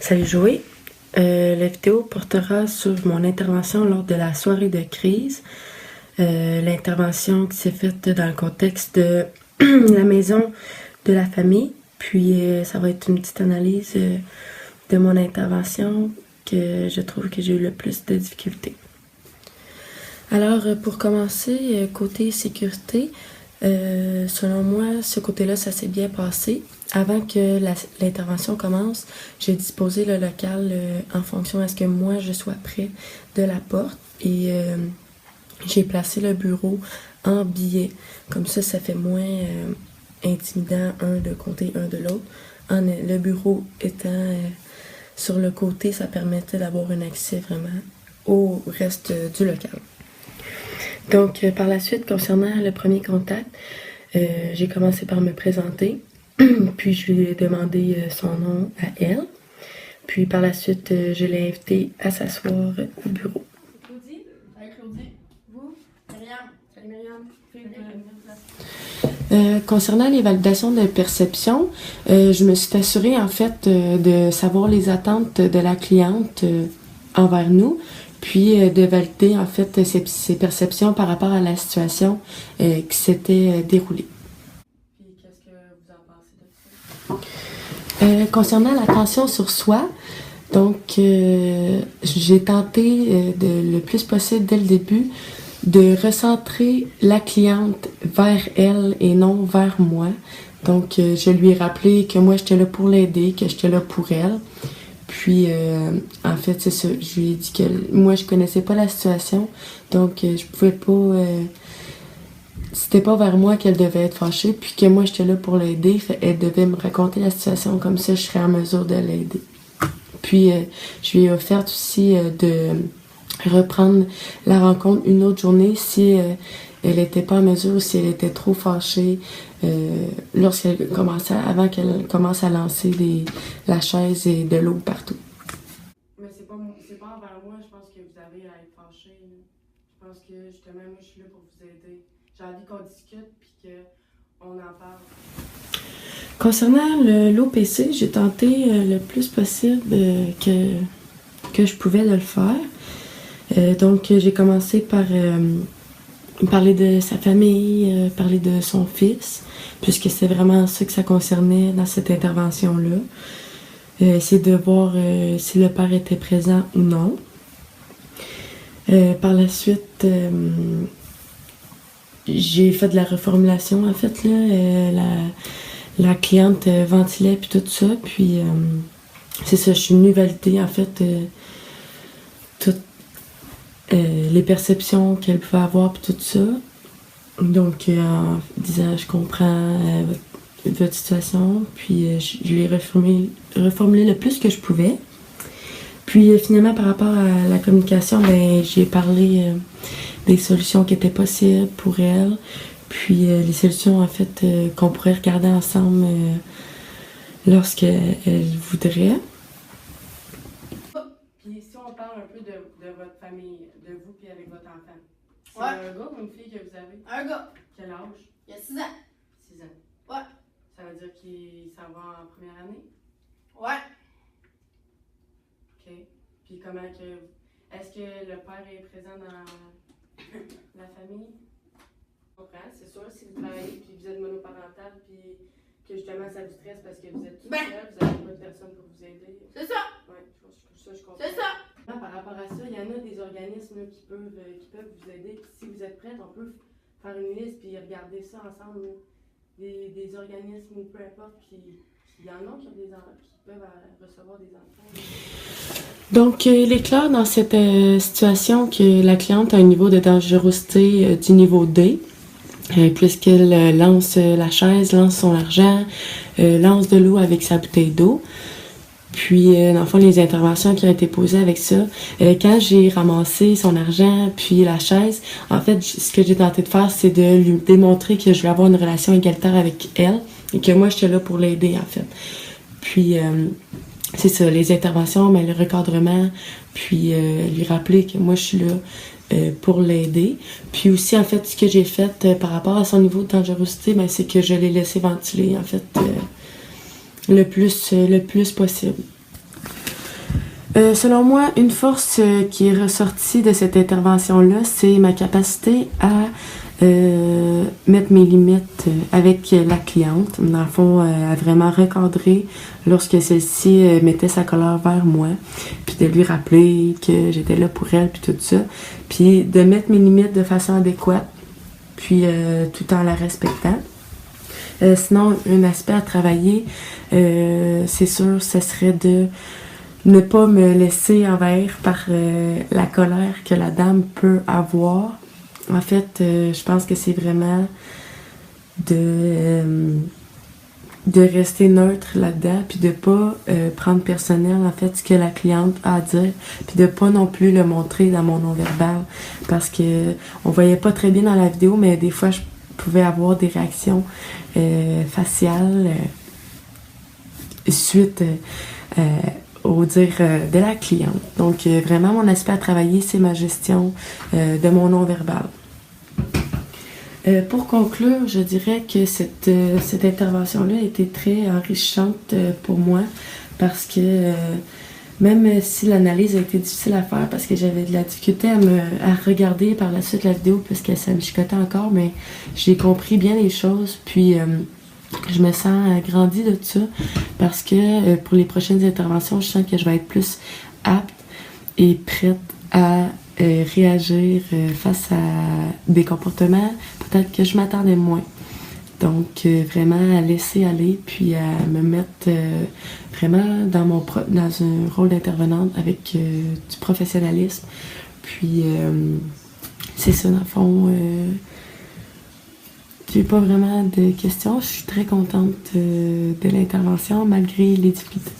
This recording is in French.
Salut Joey. La vidéo portera sur mon intervention lors de la soirée de crise. L'intervention qui s'est faite dans le contexte de la maison de la famille. Puis ça va être une petite analyse de mon intervention que je trouve que j'ai eu le plus de difficultés. Alors pour commencer, côté sécurité, selon moi, ce côté-là, ça s'est bien passé. Avant que l'intervention commence, j'ai disposé le local en fonction à ce que moi, je sois près de la porte. Et j'ai placé le bureau en biais. Comme ça fait moins intimidant, un de côté, un de l'autre. Le bureau étant sur le côté, ça permettait d'avoir un accès vraiment au reste du local. Donc, par la suite, concernant le premier contact, j'ai commencé par me présenter. Puis je lui ai demandé son nom à elle. Puis par la suite, je l'ai invitée à s'asseoir au bureau. Claudie? Salut Claudie. Vous? Myriam. Salut Myriam. Concernant les validations de perception, je me suis assurée en fait de savoir les attentes de la cliente envers nous, puis de valider en fait ses perceptions par rapport à la situation qui s'était déroulée. Concernant l'attention sur soi, donc j'ai tenté le plus possible dès le début de recentrer la cliente vers elle et non vers moi. Donc je lui ai rappelé que moi j'étais là pour l'aider, que j'étais là pour elle. Puis en fait c'est ça, je lui ai dit que moi je connaissais pas la situation, donc je pouvais pas... C'était pas vers moi qu'elle devait être fâchée, puis que moi j'étais là pour l'aider, elle devait me raconter la situation, comme ça je serais en mesure de l'aider. Puis je lui ai offert aussi de reprendre la rencontre une autre journée si elle était pas en mesure ou si elle était trop fâchée avant qu'elle commence à lancer la chaise et de l'eau partout. Mais c'est pas envers moi, je pense que vous avez à être fâché. Je pense que justement, moi je suis là pour vous aider. J'ai envie qu'on discute puis qu'on en parle. Concernant l'OPC, j'ai tenté le plus possible que je pouvais de le faire. Donc j'ai commencé par parler de sa famille, parler de son fils, puisque c'est vraiment ça que ça concernait dans cette intervention-là. Essayer de voir si le père était présent ou non. Par la suite... j'ai fait de la reformulation, en fait, là. La cliente ventilait, puis tout ça. Puis, c'est ça, je suis venue valider, en fait, toutes les perceptions qu'elle pouvait avoir, puis tout ça. Donc, en disant, je comprends votre situation. Puis, je l'ai reformulé le plus que je pouvais. Puis, finalement, par rapport à la communication, ben j'ai parlé... des solutions qui étaient possibles pour elle, puis les solutions en fait qu'on pourrait regarder ensemble lorsqu'elle voudrait. Puis si on parle un peu de votre famille, de vous puis avec votre enfant, c'est Ouais. un gars ou une fille que vous avez? Un gars. Quel âge? Il y a 6 ans. 6 ans. Ouais. Ça veut dire qu'il s'en va en première année? Ouais. OK. Puis comment que... Est-ce que le père est présent dans la famille? Je comprends, c'est sûr, si vous travaillez puis vous êtes monoparental puis que justement ça vous stresse parce que vous êtes tout Ben. seul, vous n'avez pas de personne pour vous aider. C'est ça. Oui, je comprends. C'est ça. Par rapport à ça, il y en a des organismes là, qui peuvent vous aider. Puis si vous êtes prête, on peut faire une liste puis regarder ça ensemble. Là. Des organismes ou peu importe qui en ont qui peuvent recevoir des enfants. Donc, il est clair dans cette situation que la cliente a un niveau de dangerosité du niveau D, puisqu'elle lance la chaise, lance son argent, lance de l'eau avec sa bouteille d'eau. Puis, dans le fond, les interventions qui ont été posées avec ça, quand j'ai ramassé son argent puis la chaise, en fait, ce que j'ai tenté de faire, c'est de lui démontrer que je voulais avoir une relation égalitaire avec elle et que moi, j'étais là pour l'aider, en fait. Puis, c'est ça, les interventions, mais le recadrement, puis lui rappeler que moi, je suis là pour l'aider. Puis aussi, en fait, ce que j'ai fait par rapport à son niveau de dangerosité, ben, c'est que je l'ai laissé ventiler, en fait, le plus possible. Selon moi, une force qui est ressortie de cette intervention-là, c'est ma capacité à mettre mes limites avec la cliente. Dans le fond, à vraiment recadrer lorsque celle-ci mettait sa colère vers moi, puis de lui rappeler que j'étais là pour elle, puis tout ça. Puis de mettre mes limites de façon adéquate, puis tout en la respectant. Sinon, un aspect à travailler, c'est sûr, ce serait de ne pas me laisser envahir par la colère que la dame peut avoir. En fait, je pense que c'est vraiment de rester neutre là-dedans, puis de pas prendre personnel, en fait, ce que la cliente a à dire, puis de pas non plus le montrer dans mon non-verbal, parce que on voyait pas très bien dans la vidéo, mais des fois, je pouvais avoir des réactions faciales suite au dire de la cliente. Donc, vraiment, mon aspect à travailler, c'est ma gestion de mon non-verbal. Pour conclure, je dirais que cette intervention-là a été très enrichissante pour moi parce que même si l'analyse a été difficile à faire parce que j'avais de la difficulté à regarder par la suite la vidéo parce que ça me chicotait encore, mais j'ai compris bien les choses, puis je me sens grandie de ça parce que pour les prochaines interventions, je sens que je vais être plus apte et prête à réagir face à des comportements peut-être que je m'attendais moins. Donc, vraiment à laisser aller, puis à me mettre vraiment dans un rôle d'intervenante avec du professionnalisme. Puis, c'est ça, dans le fond. J'ai pas vraiment de questions. Je suis très contente de l'intervention, malgré les difficultés.